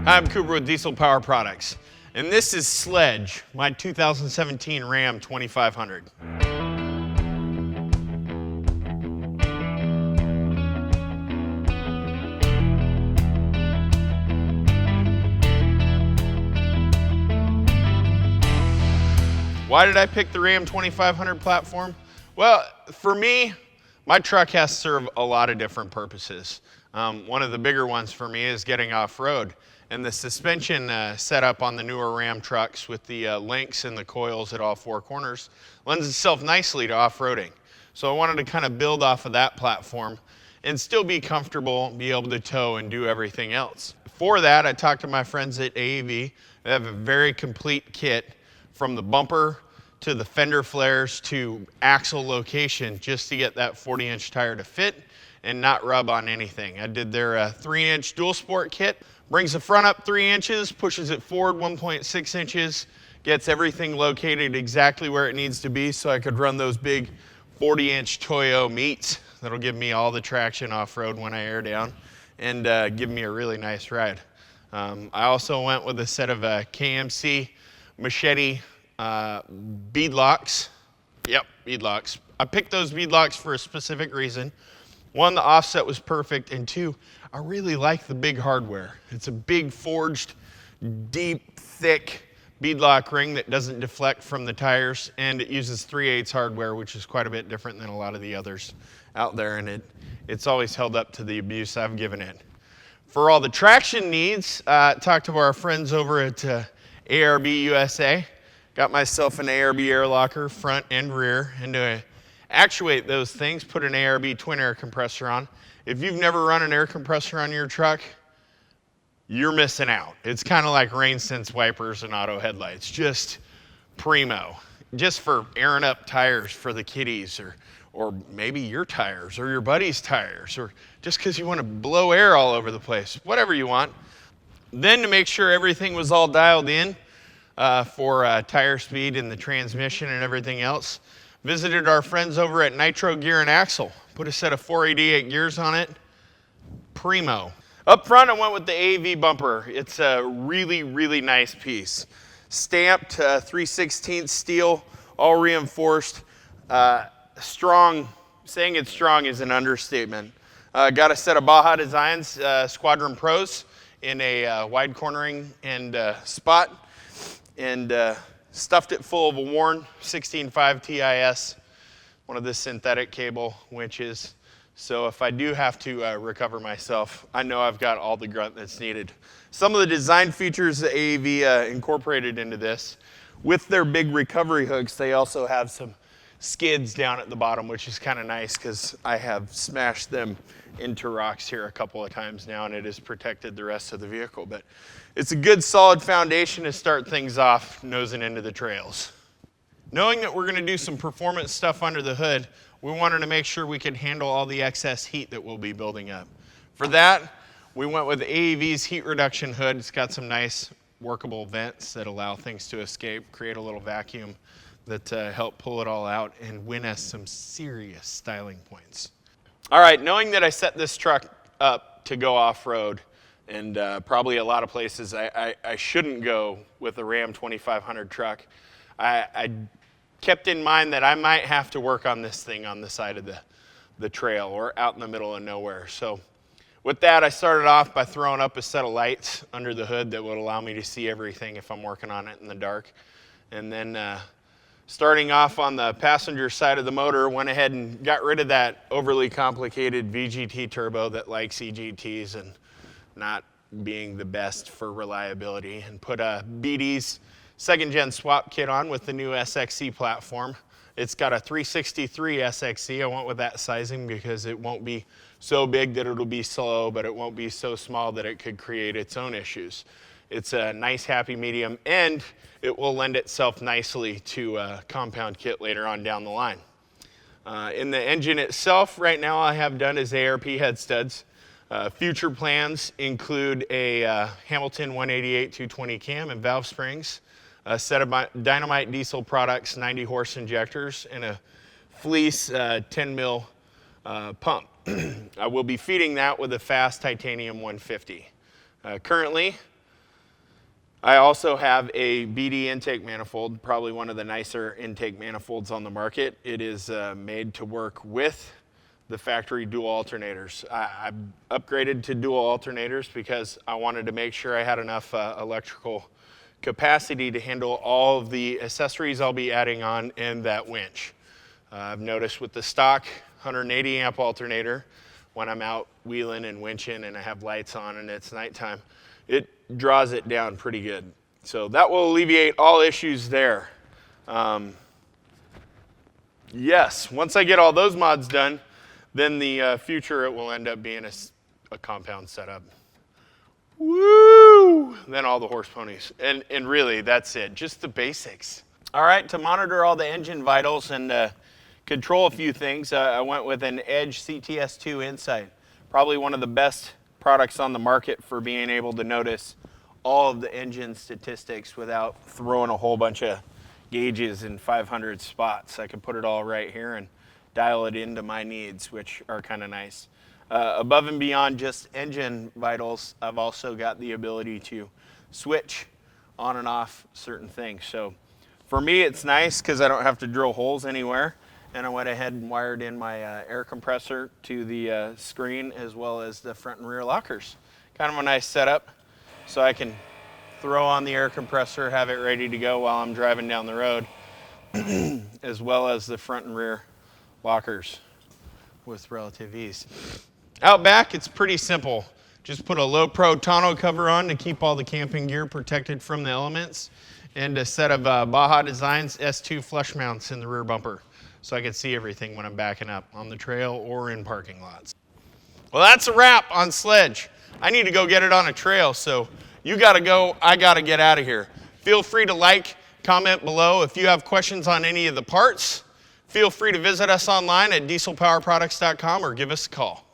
Hi, I'm Cooper with Diesel Power Products, and this is Sledge, my 2017 Ram 2500. Why did I pick the Ram 2500 platform? Well, for me, my truck has to serve a lot of different purposes. One of the bigger ones for me is getting off-road. And the suspension setup on the newer Ram trucks with the links and the coils at all four corners lends itself nicely to off-roading. So I wanted to kind of build off of that platform and still be comfortable, be able to tow and do everything else. For that, I talked to my friends at AEV. They have a very complete kit from the bumper to the fender flares to axle location just to get that 40-inch tire to fit and not rub on anything. I did their 3-inch dual sport kit. Brings the front up 3 inches, pushes it forward 1.6 inches, gets everything located exactly where it needs to be so I could run those big 40-inch Toyo meets that'll give me all the traction off-road when I air down and give me a really nice ride. I also went with a set of KMC Machete bead locks. Yep, bead locks. I picked those bead locks for a specific reason. One, the offset was perfect, and two, I really like the big hardware. It's a big forged, deep, thick beadlock ring that doesn't deflect from the tires, and it uses 3/8 hardware, which is quite a bit different than a lot of the others out there, and it's always held up to the abuse I've given it. For all the traction needs, talked to our friends over at ARB USA. Got myself an ARB air locker, front and rear, and to actuate those things, put an ARB twin air compressor on. If you've never run an air compressor on your truck, you're missing out. It's kind of like rain sense wipers and auto headlights, just primo. Just for airing up tires for the kiddies, or maybe your tires, or your buddy's tires, or just because you want to blow air all over the place, whatever you want. Then to make sure everything was all dialed in for tire speed and the transmission and everything else, visited our friends over at Nitro Gear and Axle. Put a set of 488 gears on it. Primo. Up front, I went with the AEV bumper. It's a really, really nice piece. Stamped 3/16 steel, all reinforced. Strong. Saying it's strong is an understatement. Got a set of Baja Designs Squadron Pros in a wide cornering and spot. And stuffed it full of a worn 16.5 TIS, one of the synthetic cable winches. So if I do have to recover myself, I know I've got all the grunt that's needed. Some of the design features that AEV incorporated into this, with their big recovery hooks, they also have some skids down at the bottom, which is kind of nice because I have smashed them into rocks here a couple of times now, and it has protected the rest of the vehicle. But it's a good solid foundation to start things off nosing into the trails. Knowing that we're going to do some performance stuff under the hood, we wanted to make sure we could handle all the excess heat that we'll be building up. For that, we went with AEV's heat reduction hood. It's got some nice workable vents that allow things to escape, create a little vacuum that help pull it all out and win us some serious styling points. All right, knowing that I set this truck up to go off-road, and probably a lot of places I shouldn't go with a Ram 2500 truck, I kept in mind that I might have to work on this thing on the side of the trail or out in the middle of nowhere. So with that, I started off by throwing up a set of lights under the hood that would allow me to see everything if I'm working on it in the dark. And then starting off on the passenger side of the motor, went ahead and got rid of that overly complicated VGT turbo that likes EGTs and not being the best for reliability, and put a BD's second gen swap kit on with the new SXC platform. It's got a 363 SXC. I went with that sizing because it won't be so big that it'll be slow, but it won't be so small that it could create its own issues. It's a nice happy medium, and it will lend itself nicely to a compound kit later on down the line. In the engine itself, right now all I have done is ARP head studs. Future plans include a Hamilton 188 220 cam and valve springs, a set of Dynamite Diesel Products 90 horse injectors, and a Fleece 10 mil pump. I will be feeding that with a fast titanium 150. Currently, I also have a BD intake manifold, probably one of the nicer intake manifolds on the market. It is made to work with the factory dual alternators. I upgraded to dual alternators because I wanted to make sure I had enough electrical capacity to handle all of the accessories I'll be adding on in that winch. I've noticed with the stock 180 amp alternator, when I'm out wheeling and winching and I have lights on and it's nighttime, it draws it down pretty good. So that will alleviate all issues there. Yes, once I get all those mods done, then the future it will end up being a compound setup. Woo! Then all the horse ponies. And really, that's it, just the basics. All right, to monitor all the engine vitals and control a few things, I went with an Edge CTS2 Insight. Probably one of the best products on the market for being able to notice all of the engine statistics without throwing a whole bunch of gauges in 500 spots. I can put it all right here and dial it into my needs, which are kind of nice. Above and beyond just engine vitals, I've also got the ability to switch on and off certain things. So for me, it's nice because I don't have to drill holes anywhere. And I went ahead and wired in my air compressor to the screen as well as the front and rear lockers. Kind of a nice setup, so I can throw on the air compressor, have it ready to go while I'm driving down the road, as well as the front and rear lockers with relative ease. Out back, it's pretty simple. Just put a low pro tonneau cover on to keep all the camping gear protected from the elements, and a set of Baja Designs S2 flush mounts in the rear bumper, so I can see everything when I'm backing up on the trail or in parking lots. Well, that's a wrap on Sledge. I need to go get it on a trail, so you gotta go, I gotta get out of here. Feel free to like, comment below. If you have questions on any of the parts, feel free to visit us online at dieselpowerproducts.com or give us a call.